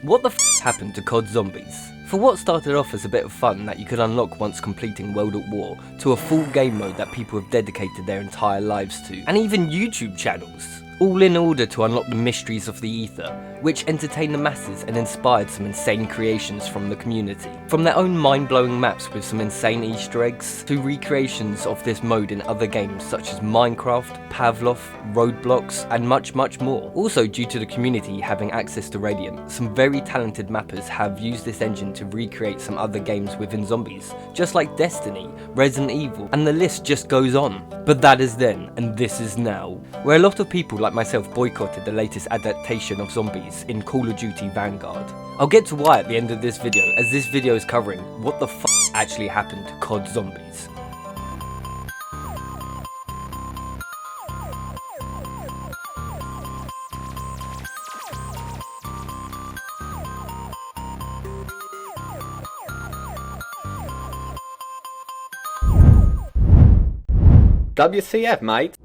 What the f happened to COD Zombies? For what started off as a bit of fun that you could unlock once completing World at War, to a full game mode that people have dedicated their entire lives to, and even YouTube channels, all in order to unlock the mysteries of the ether, which entertained the masses and inspired some insane creations from the community. From their own mind-blowing maps with some insane Easter eggs, to recreations of this mode in other games such as Minecraft, Pavlov, Roadblocks, and much more. Also, due to the community having access to Radiant, some very talented mappers have used this engine to recreate some other games within zombies, just like Destiny, Resident Evil, and the list just goes on. But that is then, and this is now, where a lot of people like myself boycotted the latest adaptation of zombies in Call of Duty Vanguard. I'll get to why at the end of this video, as this video is covering what the f actually happened to COD Zombies. WTF, mate?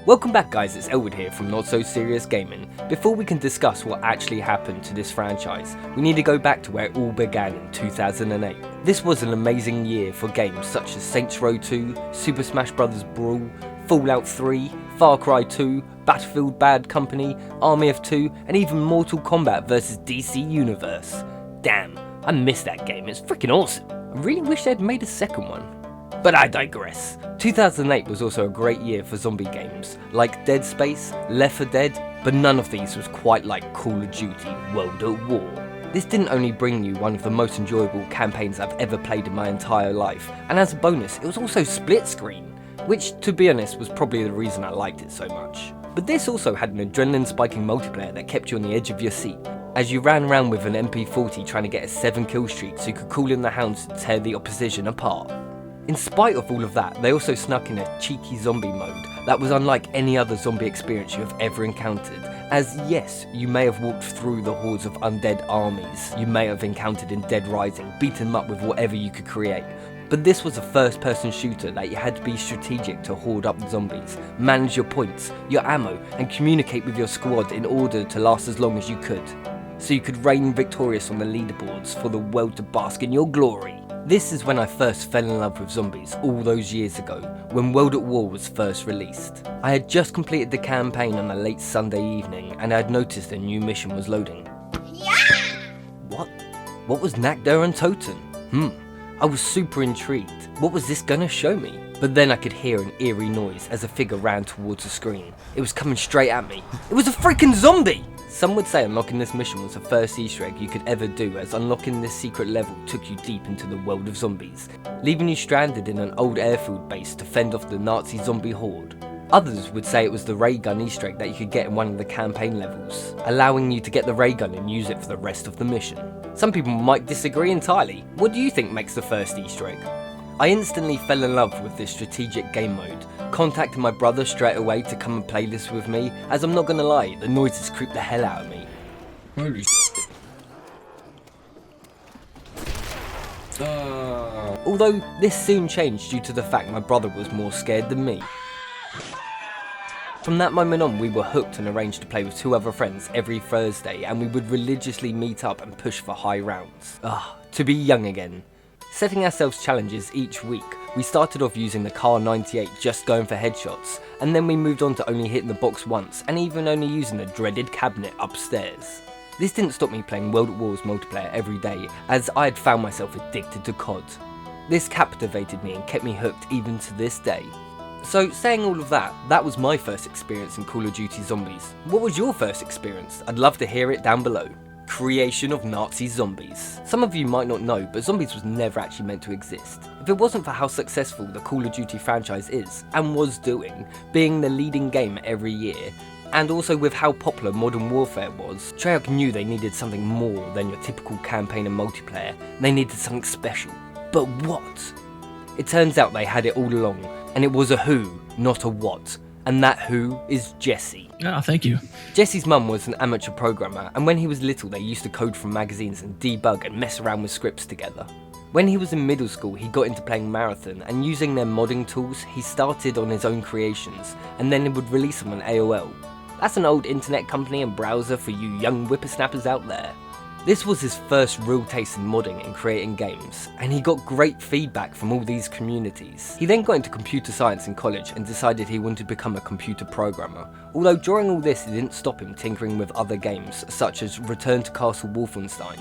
Welcome back guys, it's Elwood here from Not So Serious Gaming. Before we can discuss what actually happened to this franchise, we need to go back to where it all began in 2008. This was an amazing year for games such as Saints Row 2, Super Smash Bros. Brawl, Fallout 3, Far Cry 2, Battlefield Bad Company, Army of Two, and even Mortal Kombat vs DC Universe. Damn, I missed that game, it's freaking awesome. I really wish they'd made a second one. But I digress. 2008 was also a great year for zombie games, like Dead Space, Left 4 Dead, but none of these was quite like Call of Duty World at War. This didn't only bring you one of the most enjoyable campaigns I've ever played in my entire life, and as a bonus, it was also split screen, which to be honest was probably the reason I liked it so much. But this also had an adrenaline spiking multiplayer that kept you on the edge of your seat, as you ran around with an MP40 trying to get a 7 kill streak so you could call in the hounds to tear the opposition apart. In spite of all of that, they also snuck in a cheeky zombie mode that was unlike any other zombie experience you have ever encountered, as yes, you may have walked through the hordes of undead armies you may have encountered in Dead Rising, beaten them up with whatever you could create, but this was a first person shooter that you had to be strategic to hoard up the zombies, manage your points, your ammo, and communicate with your squad in order to last as long as you could, so you could reign victorious on the leaderboards for the world to bask in your glory. This is when I first fell in love with zombies all those years ago, when World at War was first released. I had just completed the campaign on a late Sunday evening and I had noticed a new mission was loading. Yeah! What was Nacht Der Untoten? I was super intrigued. What was this gonna show me? But then I could hear an eerie noise as a figure ran towards the screen. It was coming straight at me. It was a freaking zombie! Some would say unlocking this mission was the first Easter egg you could ever do, as unlocking this secret level took you deep into the world of zombies, leaving you stranded in an old airfield base to fend off the Nazi zombie horde. Others would say it was the ray gun Easter egg that you could get in one of the campaign levels, allowing you to get the ray gun and use it for the rest of the mission. Some people might disagree entirely. What do you think makes the first Easter egg? I instantly fell in love with this strategic game mode, contacting my brother straight away to come and play this with me, as I'm not gonna lie, the noises creeped the hell out of me. Holy shit. Although this soon changed due to the fact my brother was more scared than me. From that moment on, we were hooked and arranged to play with 2 other friends every Thursday, and we would religiously meet up and push for high rounds. To be young again. Setting ourselves challenges each week, we started off using the Car 98 just going for headshots, and then we moved on to only hitting the box once and even only using the dreaded cabinet upstairs. This didn't stop me playing World at War's multiplayer every day, as I had found myself addicted to COD. This captivated me and kept me hooked even to this day. So saying all of that, that was my first experience in Call of Duty Zombies. What was your first experience? I'd love to hear it down below. Creation of Nazi zombies. Some of you might not know, but zombies was never actually meant to exist. If it wasn't for how successful the Call of Duty franchise is, and was doing, being the leading game every year, and also with how popular Modern Warfare was, Treyarch knew they needed something more than your typical campaign and multiplayer. They needed something special. But what? It turns out they had it all along, and it was a who, not a what. And that who is Jesse. Ah, thank you. Jesse's mum was an amateur programmer, and when he was little they used to code from magazines and debug and mess around with scripts together. When he was in middle school, he got into playing Marathon, and using their modding tools, he started on his own creations, and then he would release them on AOL. That's an old internet company and browser for you young whippersnappers out there. This was his first real taste in modding and creating games, and he got great feedback from all these communities. He then got into computer science in college and decided he wanted to become a computer programmer, although during all this it didn't stop him tinkering with other games such as Return to Castle Wolfenstein.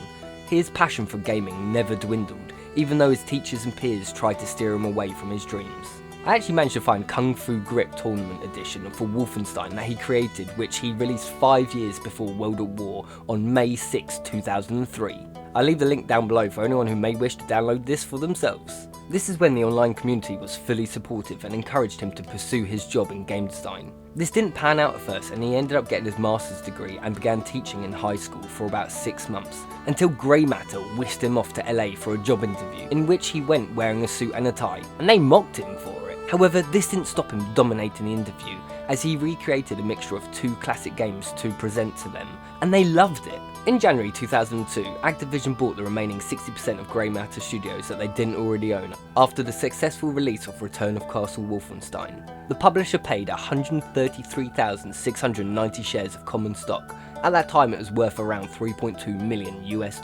His passion for gaming never dwindled, even though his teachers and peers tried to steer him away from his dreams. I actually managed to find Kung Fu Grip Tournament Edition for Wolfenstein that he created, which he released 5 years before World at War on May 6, 2003. I'll leave the link down below for anyone who may wish to download this for themselves. This is when the online community was fully supportive and encouraged him to pursue his job in game design. This didn't pan out at first, and he ended up getting his master's degree and began teaching in high school for about 6 months, until Grey Matter whisked him off to LA for a job interview, in which he went wearing a suit and a tie, and they mocked him for it. However, this didn't stop him dominating the interview, as he recreated a mixture of 2 classic games to present to them, and they loved it. In January 2002, Activision bought the remaining 60% of Grey Matter Studios that they didn't already own, after the successful release of Return of Castle Wolfenstein. The publisher paid 133,690 shares of common stock. At that time it was worth around $3.2 million US.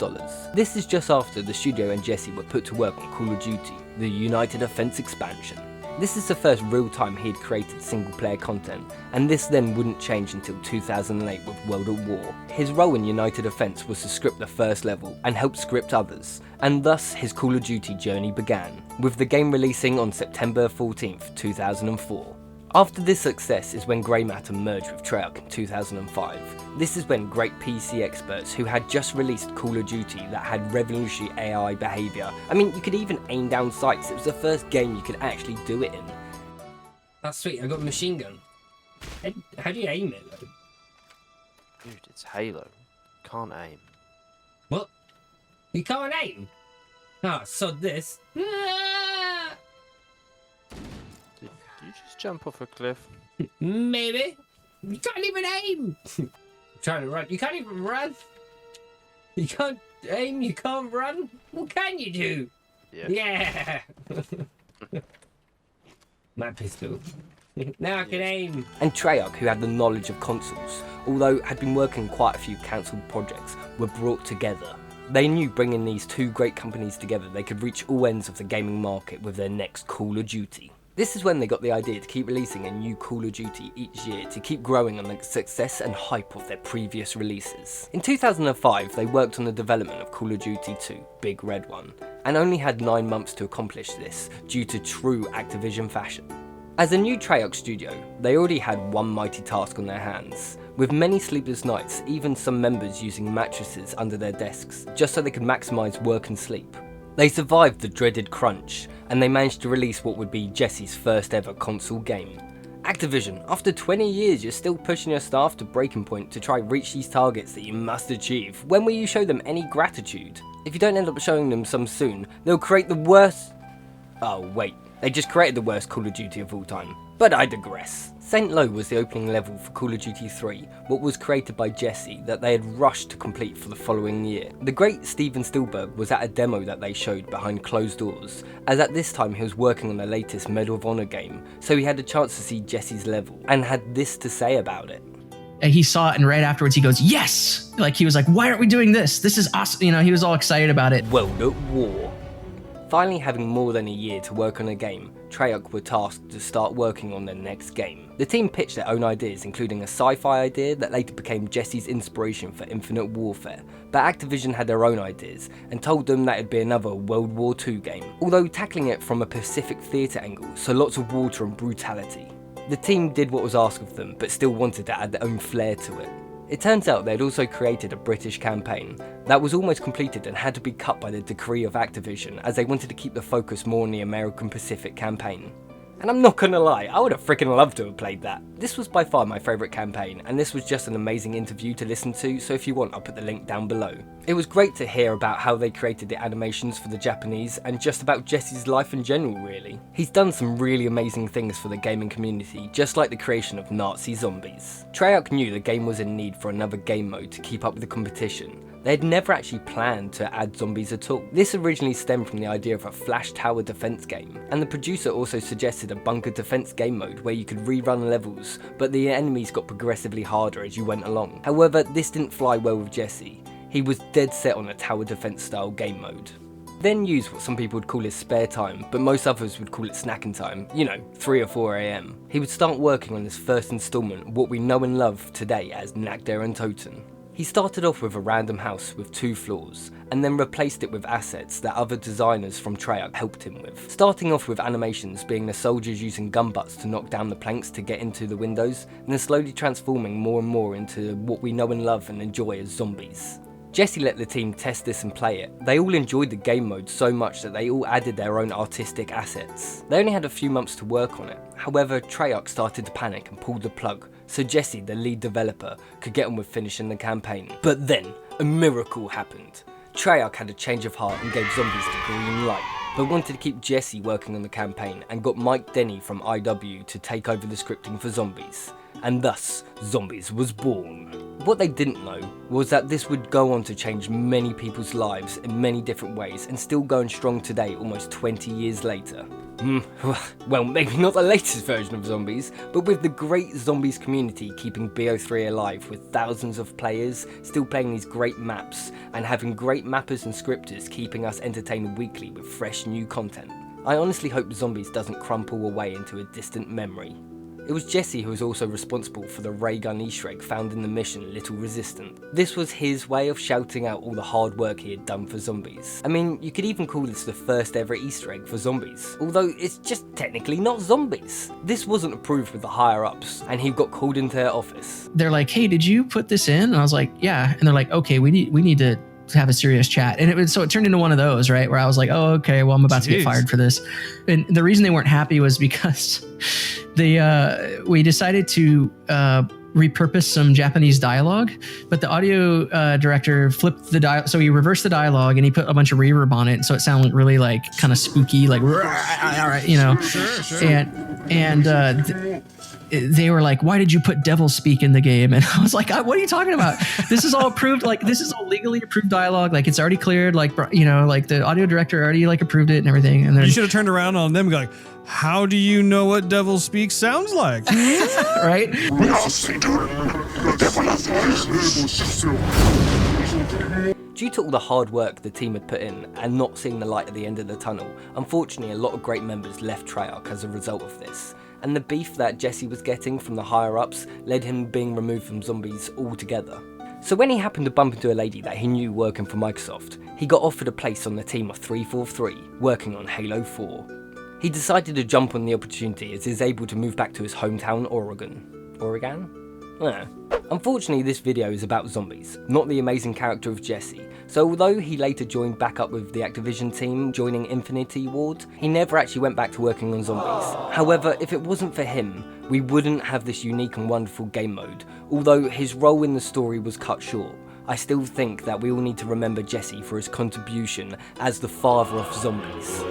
This is just after the studio and Jesse were put to work on Call of Duty, the United Offense expansion. This is the first real time he'd created single player content, and this then wouldn't change until 2008 with World at War. His role in United Offense was to script the first level and help script others, and thus his Call of Duty journey began, with the game releasing on September 14th, 2004. After this success is when Grey Matter merged with Treyarch in 2005. This is when great PC experts who had just released Call of Duty that had revolutionary AI behaviour. I mean, you could even aim down sights. It was the first game you could actually do it in. That's sweet, I got a machine gun. How do you aim it though? Dude, it's Halo. Can't aim. What? You can't aim? Ah, sod this. Did you just jump off a cliff? Maybe. You can't even aim. I'm trying to run. You can't even run. You can't aim. You can't run. What can you do? Yeah. My pistol. Now I can aim. And Treyarch, who had the knowledge of consoles, although had been working on quite a few cancelled projects, were brought together. They knew bringing these 2 great companies together, they could reach all ends of the gaming market with their next Call of Duty. This is when they got the idea to keep releasing a new Call of Duty each year to keep growing on the success and hype of their previous releases. In 2005, they worked on the development of Call of Duty 2, Big Red One, and only had 9 months to accomplish this due to true Activision fashion. As a new Treyarch studio, they already had one mighty task on their hands, with many sleepless nights, even some members using mattresses under their desks, just so they could maximise work and sleep. They survived the dreaded crunch, and they managed to release what would be Jesse's first ever console game. Activision, after 20 years you're still pushing your staff to breaking point to try reach these targets that you must achieve. When will you show them any gratitude? If you don't end up showing them some soon, they'll create the worst... Oh wait, they just created the worst Call of Duty of all time. But I digress. St. Lo was the opening level for Call of Duty 3, what was created by Jesse that they had rushed to complete for the following year. The great Steven Spielberg was at a demo that they showed behind closed doors, as at this time he was working on the latest Medal of Honor game, so he had a chance to see Jesse's level, and had this to say about it. He saw it, and right afterwards he goes, yes! Like, he was like, why aren't we doing this? This is awesome. You know, he was all excited about it. World at War. Finally having more than a year to work on a game, Treyarch were tasked to start working on their next game. The team pitched their own ideas, including a sci-fi idea that later became Jesse's inspiration for Infinite Warfare, but Activision had their own ideas and told them that it'd be another World War II game, although tackling it from a Pacific theatre angle, so lots of water and brutality. The team did what was asked of them, but still wanted to add their own flair to it. It turns out they'd also created a British campaign that was almost completed and had to be cut by the decree of Activision, as they wanted to keep the focus more on the American Pacific campaign. And I'm not gonna lie, I would have freaking loved to have played that. This was by far my favourite campaign, and this was just an amazing interview to listen to, so if you want I'll put the link down below. It was great to hear about how they created the animations for the Japanese, and just about Jesse's life in general really. He's done some really amazing things for the gaming community, just like the creation of Nazi zombies. Treyarch knew the game was in need for another game mode to keep up with the competition. They had never actually planned to add zombies at all. This originally stemmed from the idea of a flash tower defense game, and the producer also suggested a bunker defense game mode where you could rerun levels, but the enemies got progressively harder as you went along. However, this didn't fly well with Jesse. He was dead set on a tower defense style game mode. Then used what some people would call his spare time, but most others would call it snacking time, 3 or 4 AM. He would start working on his first installment, what we know and love today as Nacht Der Untoten. He started off with a random house with 2 floors, and then replaced it with assets that other designers from Treyarch helped him with. Starting off with animations being the soldiers using gun butts to knock down the planks to get into the windows, and then slowly transforming more and more into what we know and love and enjoy as zombies. Jesse let the team test this and play it. They all enjoyed the game mode so much that they all added their own artistic assets. They only had a few months to work on it. However, Treyarch started to panic and pulled the plug, so Jesse, the lead developer, could get on with finishing the campaign. But then, a miracle happened. Treyarch had a change of heart and gave zombies the green light, but wanted to keep Jesse working on the campaign and got Mike Denny from IW to take over the scripting for zombies. And thus, Zombies was born. What they didn't know was that this would go on to change many people's lives in many different ways and still going strong today almost 20 years later. Well, maybe not the latest version of Zombies, but with the great Zombies community keeping BO3 alive with thousands of players still playing these great maps and having great mappers and scripters keeping us entertained weekly with fresh new content. I honestly hope Zombies doesn't crumple away into a distant memory. It was Jesse who was also responsible for the ray gun Easter egg found in the mission Little Resistant. This was his way of shouting out all the hard work he had done for Zombies. I mean, you could even call this the first ever Easter egg for Zombies, although it's just technically not Zombies. This wasn't approved with the higher ups, and he got called into their office. They're like, hey, did you put this in? And I was like, yeah. And they're like, okay, we need to have a serious chat. And it turned into one of those, right? Where I was like, oh, okay, well, I'm about to get fired for this. And the reason they weren't happy was because we decided to repurpose some Japanese dialogue, but the audio director flipped the dialogue. So he reversed the dialogue and he put a bunch of reverb on it. So it sounded really like kind of spooky, like, Sure. And they were like, why did you put devil speak in the game? And I was like, what are you talking about? This is all approved. Like, this is all legally approved dialogue. Like, it's already cleared. Like, like the audio director already like approved it and everything. And then you should have turned around on them and go like, how do you know what devil speak sounds like? Right? Due to all the hard work the team had put in and not seeing the light at the end of the tunnel, unfortunately a lot of great members left Treyarch as a result of this. And the beef that Jesse was getting from the higher ups led him being removed from Zombies altogether. So when he happened to bump into a lady that he knew working for Microsoft, he got offered a place on the team of 343, working on Halo 4. He decided to jump on the opportunity as he's able to move back to his hometown Oregon. Unfortunately, this video is about Zombies, not the amazing character of Jesse, so although he later joined back up with the Activision team, joining Infinity Ward, he never actually went back to working on Zombies. However, if it wasn't for him, we wouldn't have this unique and wonderful game mode. Although his role in the story was cut short, I still think that we all need to remember Jesse for his contribution as the father of Zombies.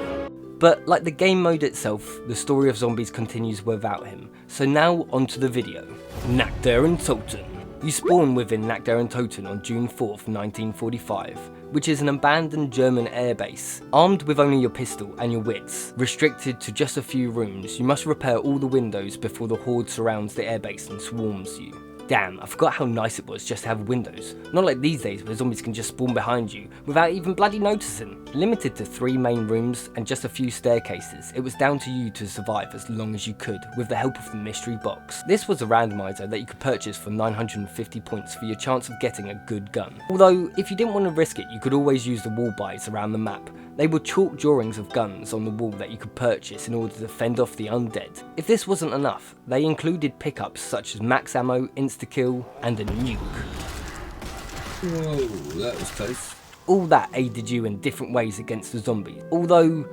But like the game mode itself, the story of Zombies continues without him. So now onto the video. Nacht Der Untoten. You spawn within Nacht Der Untoten on June 4th, 1945, which is an abandoned German airbase. Armed with only your pistol and your wits, restricted to just a few rooms, you must repair all the windows before the horde surrounds the airbase and swarms you. Damn, I forgot how nice it was just to have windows. Not like these days where zombies can just spawn behind you without even bloody noticing. Limited to 3 main rooms and just a few staircases, it was down to you to survive as long as you could with the help of the mystery box. This was a randomizer that you could purchase for 950 points for your chance of getting a good gun. Although, if you didn't want to risk it, you could always use the wall buys around the map. They were chalk drawings of guns on the wall that you could purchase in order to fend off the undead. If this wasn't enough, they included pickups such as max ammo, insta-kill, and a nuke. Whoa, that was close. All that aided you in different ways against the zombies, although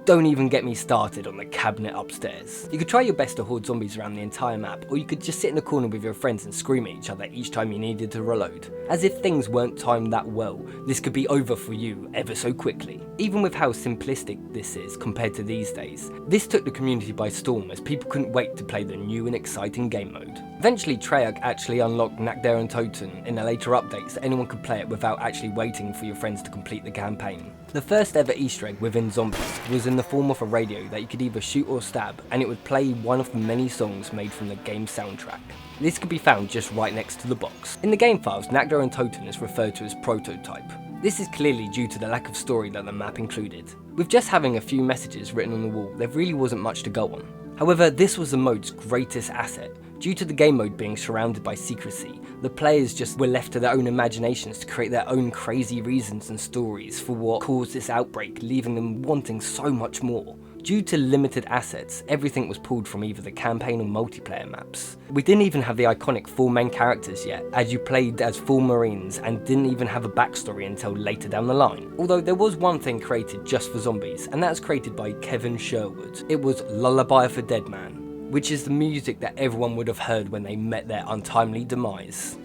don't even get me started on the cabinet upstairs. You could try your best to hoard zombies around the entire map, or you could just sit in a corner with your friends and scream at each other each time you needed to reload. As if things weren't timed that well, this could be over for you ever so quickly. Even with how simplistic this is compared to these days, this took the community by storm as people couldn't wait to play the new and exciting game mode. Eventually Treyarch actually unlocked Nacht Der Untoten in a later update so anyone could play it without actually waiting for your friends to complete the campaign. The first ever Easter egg within Zombies was in the form of a radio that you could either shoot or stab, and it would play one of the many songs made from the game's soundtrack. This could be found just right next to the box. In the game files, Nacht Der Untoten is referred to as Prototype. This is clearly due to the lack of story that the map included. With just having a few messages written on the wall, there really wasn't much to go on. However, this was the mode's greatest asset. Due to the game mode being surrounded by secrecy, the players just were left to their own imaginations to create their own crazy reasons and stories for what caused this outbreak, leaving them wanting so much more. Due to limited assets, everything was pulled from either the campaign or multiplayer maps. We didn't even have the iconic 4 main characters yet, as you played as 4 Marines and didn't even have a backstory until later down the line. Although there was one thing created just for zombies, and that was created by Kevin Sherwood. It was Lullaby of a Dead Man, which is the music that everyone would have heard when they met their untimely demise.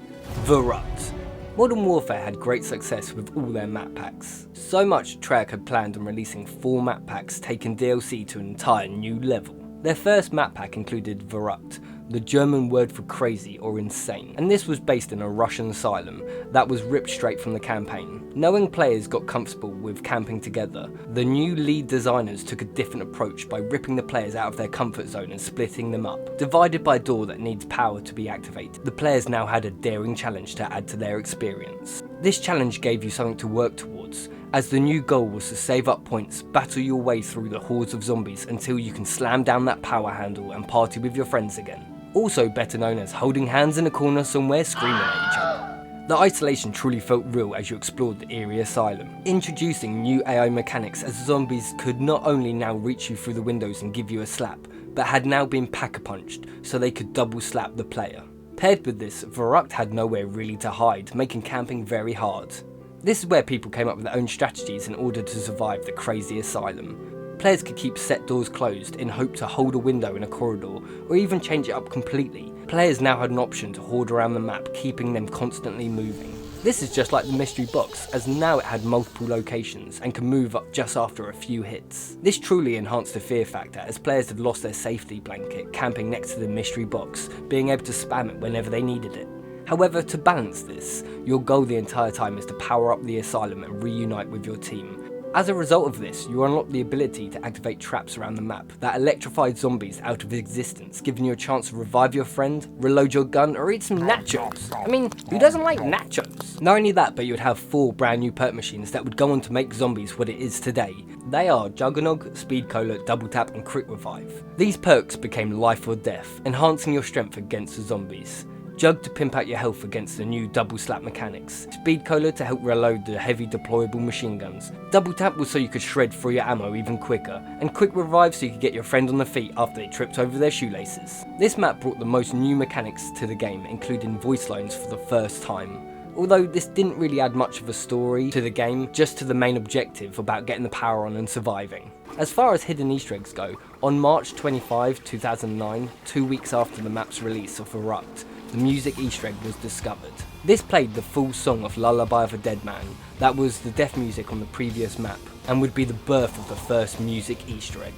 Verruckt. Modern Warfare had great success with all their map packs. So much Treyarch had planned on releasing 4 map packs taking DLC to an entire new level. Their first map pack included Verruckt, the German word for crazy or insane, and this was based in a Russian asylum that was ripped straight from the campaign. Knowing players got comfortable with camping together, the new lead designers took a different approach by ripping the players out of their comfort zone and splitting them up. Divided by a door that needs power to be activated, the players now had a daring challenge to add to their experience. This challenge gave you something to work towards, as the new goal was to save up points, battle your way through the hordes of zombies until you can slam down that power handle and party with your friends again. Also better known as holding hands in a corner somewhere screaming at each other. The isolation truly felt real as you explored the eerie asylum, introducing new AI mechanics as zombies could not only now reach you through the windows and give you a slap, but had now been pack-a-punched so they could double slap the player. Paired with this, Verruckt had nowhere really to hide, making camping very hard. This is where people came up with their own strategies in order to survive the crazy asylum. Players could keep set doors closed in hope to hold a window in a corridor, or even change it up completely. Players now had an option to hoard around the map, keeping them constantly moving. This is just like the mystery box, as now it had multiple locations and could move up just after a few hits. This truly enhanced the fear factor, as players had lost their safety blanket camping next to the mystery box, being able to spam it whenever they needed it. However, to balance this, your goal the entire time is to power up the asylum and reunite with your team. As a result of this, you unlock the ability to activate traps around the map that electrified zombies out of existence, giving you a chance to revive your friend, reload your gun, or eat some nachos. I mean, who doesn't like nachos? Not only that, but you would have 4 brand new perk machines that would go on to make zombies what it is today. They are Juggernog, Speed Cola, Double Tap, and Quick Revive. These perks became life or death, enhancing your strength against the zombies. Jug to pimp out your health against the new double slap mechanics, Speed Cola to help reload the heavy deployable machine guns, Double Tap was so you could shred through your ammo even quicker, and Quick Revive so you could get your friend on the feet after they tripped over their shoelaces. This map brought the most new mechanics to the game, including voice lines for the first time. Although this didn't really add much of a story to the game, just to the main objective about getting the power on and surviving. As far as hidden Easter eggs go, on March 25, 2009, 2 weeks after the map's release of Verruckt, the music Easter egg was discovered. This played the full song of Lullaby of a Dead Man, that was the death music on the previous map, and would be the birth of the first music Easter egg.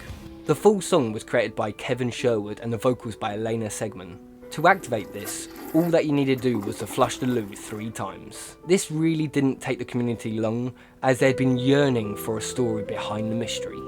The full song was created by Kevin Sherwood and the vocals by Elena Segman. To activate this, all that you needed to do was to flush the loo 3 times. This really didn't take the community long, as they'd been yearning for a story behind the mystery.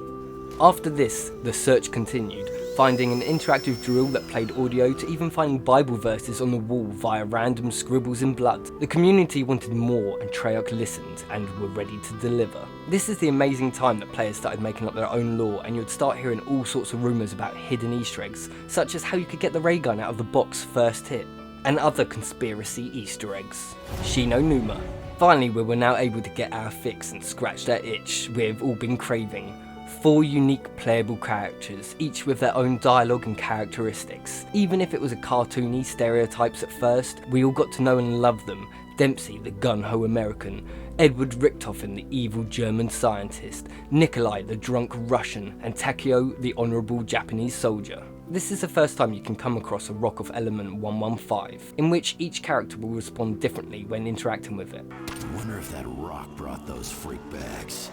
After this, the search continued, finding an interactive drill that played audio to even finding Bible verses on the wall via random scribbles in blood. The community wanted more and Treyarch listened and were ready to deliver. This is the amazing time that players started making up their own lore, and you'd start hearing all sorts of rumours about hidden Easter eggs, such as how you could get the ray gun out of the box first hit, and other conspiracy Easter eggs. Shi No Numa. Finally, we were now able to get our fix and scratch that itch we've all been craving. 4 unique playable characters, each with their own dialogue and characteristics. Even if it was a cartoony stereotypes at first, we all got to know and love them. Dempsey, the gun-ho American, Edward Richtofen, the evil German scientist, Nikolai, the drunk Russian, and Takeo, the honourable Japanese soldier. This is the first time you can come across a rock of element 115, in which each character will respond differently when interacting with it. I wonder if that rock brought those freak bags.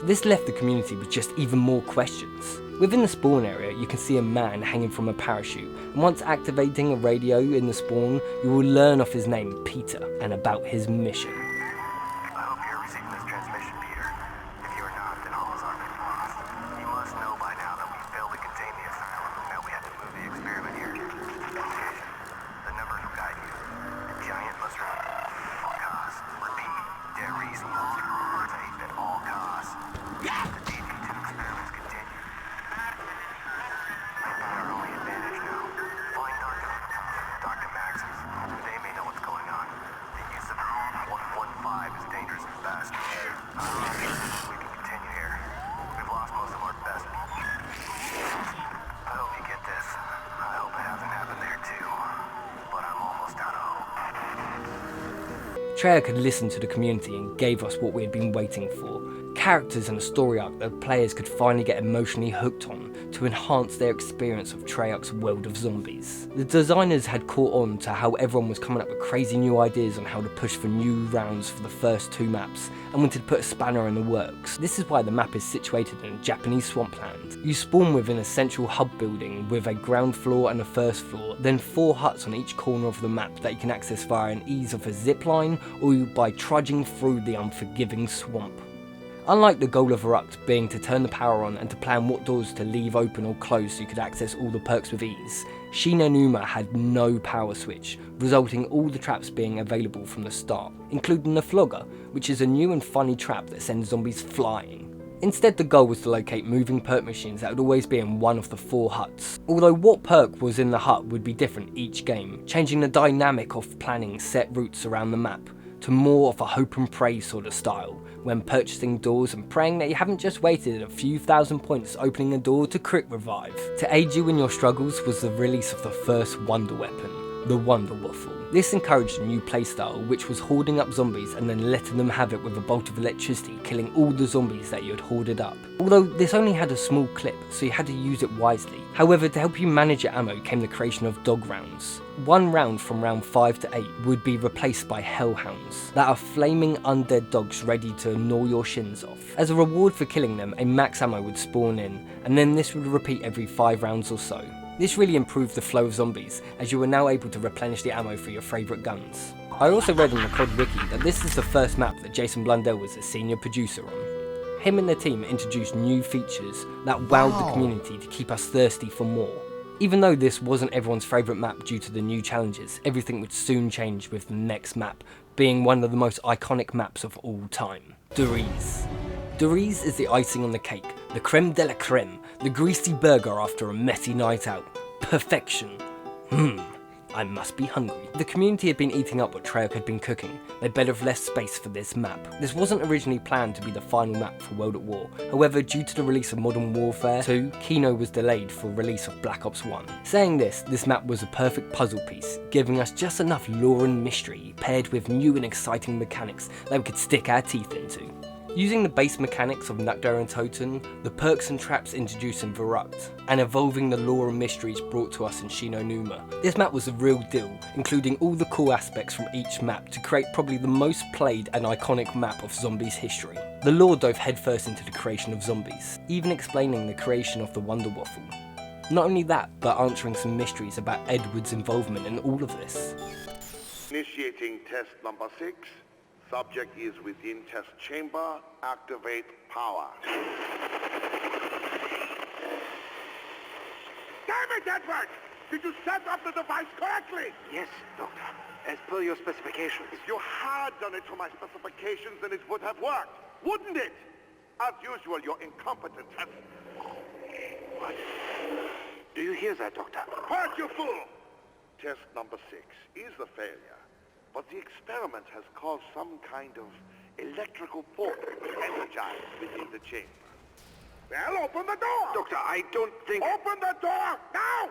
This left the community with just even more questions. Within the spawn area, you can see a man hanging from a parachute, and once activating a radio in the spawn, you will learn of his name, Peter, and about his mission. I hope you're receiving this transmission, Peter. If you are not, then all is our been lost. You must know by now that we failed to contain the asylum, and that we had to move the experiment here. Location. The numbers will guide you. The giant must run at all costs. Repeat. Der Riese must run safe at all costs. The DG2 experiments continue. Might be our only advantage now. Find Dr. Max's. They may know what's going on. The use of 115 is dangerous at best. I'm not sure we can continue here. We've lost most of our best. I hope you get this. I hope it hasn't happened there too. But I'm almost out of hope. Treyarch had listened to the community and gave us what we had been waiting for. Characters and a story arc that players could finally get emotionally hooked on to enhance their experience of Treyarch's world of zombies. The designers had caught on to how everyone was coming up with crazy new ideas on how to push for new rounds for the first two maps, and wanted to put a spanner in the works. This is why the map is situated in a Japanese swampland. You spawn within a central hub building with a ground floor and a first floor, then 4 huts on each corner of the map that you can access via an ease of a zipline or by trudging through the unforgiving swamp. Unlike the goal of Verruckt being to turn the power on and to plan what doors to leave open or close so you could access all the perks with ease, Shi No Numa had no power switch, resulting in all the traps being available from the start, including the Flogger, which is a new and funny trap that sends zombies flying. Instead, the goal was to locate moving perk machines that would always be in one of the 4 huts, although what perk was in the hut would be different each game, changing the dynamic of planning set routes around the map to more of a hope and pray sort of style, when purchasing doors and praying that you haven't just waited a few thousand points opening a door to crit revive. To aid you in your struggles was the release of the first wonder weapon, the Wonder Waffle. This encouraged a new playstyle, which was hoarding up zombies and then letting them have it with a bolt of electricity, killing all the zombies that you had hoarded up. Although this only had a small clip, so you had to use it wisely. However, to help you manage your ammo came the creation of dog rounds. 1 round from round 5 to 8 would be replaced by hellhounds, that are flaming undead dogs ready to gnaw your shins off. As a reward for killing them, a max ammo would spawn in, and then this would repeat every 5 rounds or so. This really improved the flow of zombies, as you were now able to replenish the ammo for your favourite guns. I also read on the COD wiki that this is the first map that Jason Blundell was a senior producer on. Him and the team introduced new features that wowed the community to keep us thirsty for more. Even though this wasn't everyone's favourite map due to the new challenges, everything would soon change with the next map being one of the most iconic maps of all time, Der Riese. Der Riese is the icing on the cake, the creme de la creme, the greasy burger after a messy night out. Perfection. I must be hungry. The community had been eating up what Treyarch had been cooking. They'd better have left space for this map. This wasn't originally planned to be the final map for World at War. However, due to the release of Modern Warfare 2, Kino was delayed for release of Black Ops 1. Saying this map was a perfect puzzle piece, giving us just enough lore and mystery, paired with new and exciting mechanics that we could stick our teeth into. Using the base mechanics of Nacht Der Untoten, the perks and traps introduced in Verruckt, and evolving the lore and mysteries brought to us in Shi No Numa, this map was a real deal, including all the cool aspects from each map to create probably the most played and iconic map of zombies history. The lore dove headfirst into the creation of zombies, even explaining the creation of the Wonder Waffle. Not only that, but answering some mysteries about Edward's involvement in all of this. Initiating test number 6. Subject is within test chamber. Activate power. Damn it, Edward! Did you set up the device correctly? Yes, Doctor. As per your specifications. If you had done it to my specifications, then it would have worked, wouldn't it? As usual, you're incompetent. What? Do you hear that, Doctor? Quiet, you fool! Test number 6 is a failure. But the experiment has caused some kind of electrical force to energize within the chamber. Well, open the door! Doctor, I don't think... Open the door, now!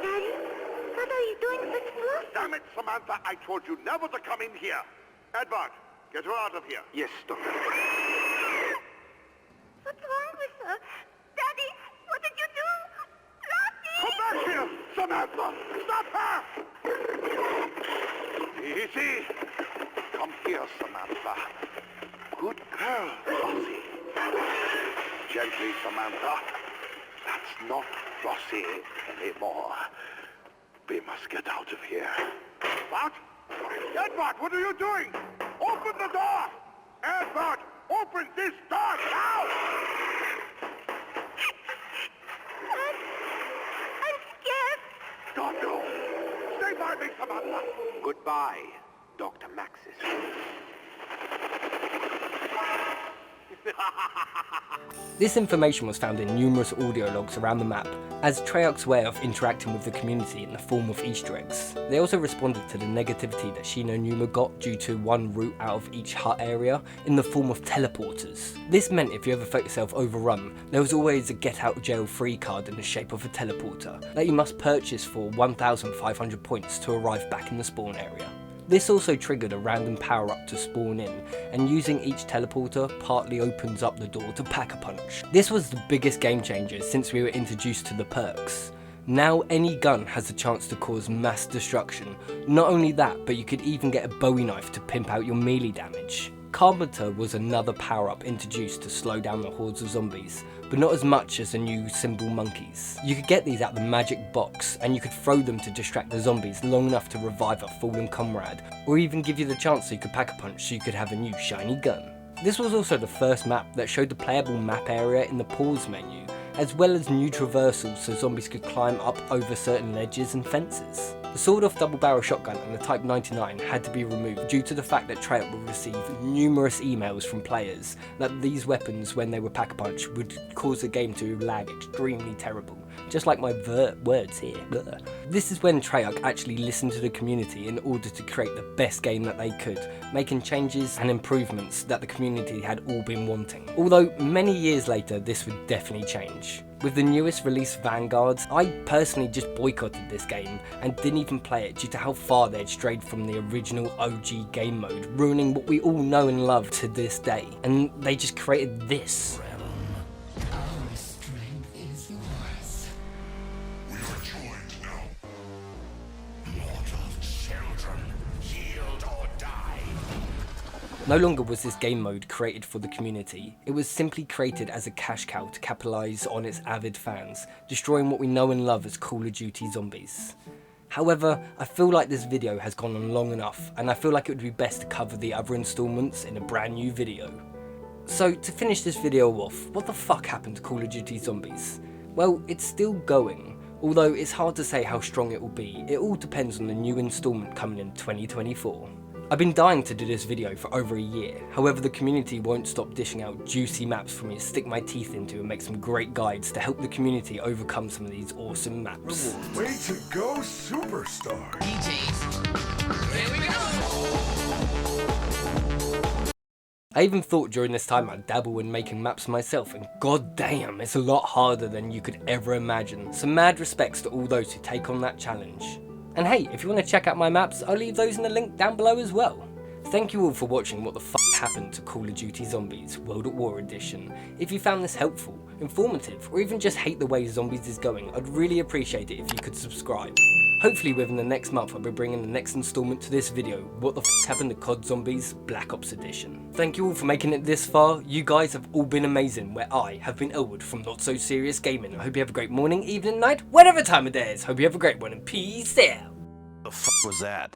Daddy, what are you doing with Fluffy? Damn it, Samantha, I told you never to come in here. Edward, get her out of here. Yes, Doctor. What's wrong with her? Daddy, what did you do? Fluffy! Come back here, Samantha! Stop her! Easy. Come here, Samantha. Good girl, Flossie. Gently, Samantha. That's not Flossie anymore. We must get out of here. What? Edward, what are you doing? Open the door! Edward, open this door now! I'm scared. Don't go! Stay by me, Samantha! Goodbye, Dr. Maxis. This information was found in numerous audio logs around the map as Treyarch's way of interacting with the community in the form of Easter eggs. They also responded to the negativity that Shi No Numa got due to one route out of each hut area in the form of teleporters. This meant if you ever felt yourself overrun, there was always a get out of jail free card in the shape of a teleporter that you must purchase for 1,500 points to arrive back in the spawn area. This also triggered a random power up to spawn in, and using each teleporter partly opens up the door to Pack-a-Punch. This was the biggest game changer since we were introduced to the perks. Now any gun has a chance to cause mass destruction. Not only that, but you could even get a Bowie knife to pimp out your melee damage. Carpenter was another power up introduced to slow down the hordes of zombies, but not as much as the new symbol monkeys. You could get these out the magic box, and you could throw them to distract the zombies long enough to revive a fallen comrade, or even give you the chance so you could pack a punch so you could have a new shiny gun. This was also the first map that showed the playable map area in the pause menu, as well as new traversals so zombies could climb up over certain ledges and fences. The sawed-off double-barrel shotgun and the Type 99 had to be removed due to the fact that Treyarch would receive numerous emails from players that these weapons, when they were pack-a-punch, would cause the game to lag extremely terrible, just like my words here. This is when Treyarch actually listened to the community in order to create the best game that they could, making changes and improvements that the community had all been wanting. Although many years later this would definitely change. With the newest release Vanguard, I personally just boycotted this game and didn't even play it due to how far they'd strayed from the original OG game mode, ruining what we all know and love to this day. And they just created this. No longer was this game mode created for the community, it was simply created as a cash cow to capitalise on its avid fans, destroying what we know and love as Call of Duty Zombies. However, I feel like this video has gone on long enough, and I feel like it would be best to cover the other installments in a brand new video. So to finish this video off, what the fuck happened to Call of Duty Zombies? Well, it's still going, although it's hard to say how strong it will be. It all depends on the new installment coming in 2024. I've been dying to do this video for over a year, however the community won't stop dishing out juicy maps for me to stick my teeth into and make some great guides to help the community overcome some of these awesome maps. Way to go, superstar! I even thought during this time I'd dabble in making maps myself, and god damn, it's a lot harder than you could ever imagine. So mad respects to all those who take on that challenge. And hey, if you want to check out my maps, I'll leave those in the link down below as well. Thank you all for watching What the Fuck Happened to Call of Duty Zombies World at War Edition. If you found this helpful, informative, or even just hate the way Zombies is going, I'd really appreciate it if you could subscribe. Hopefully within the next month I'll be bringing the next installment to this video, What the Fuck Happened to COD Zombies Black Ops Edition. Thank you all for making it this far. You guys have all been amazing, where I have been Elwood from Not So Serious Gaming. I hope you have a great morning, evening, night, whatever time of day it is. Hope you have a great one, and peace out. The fuck was that?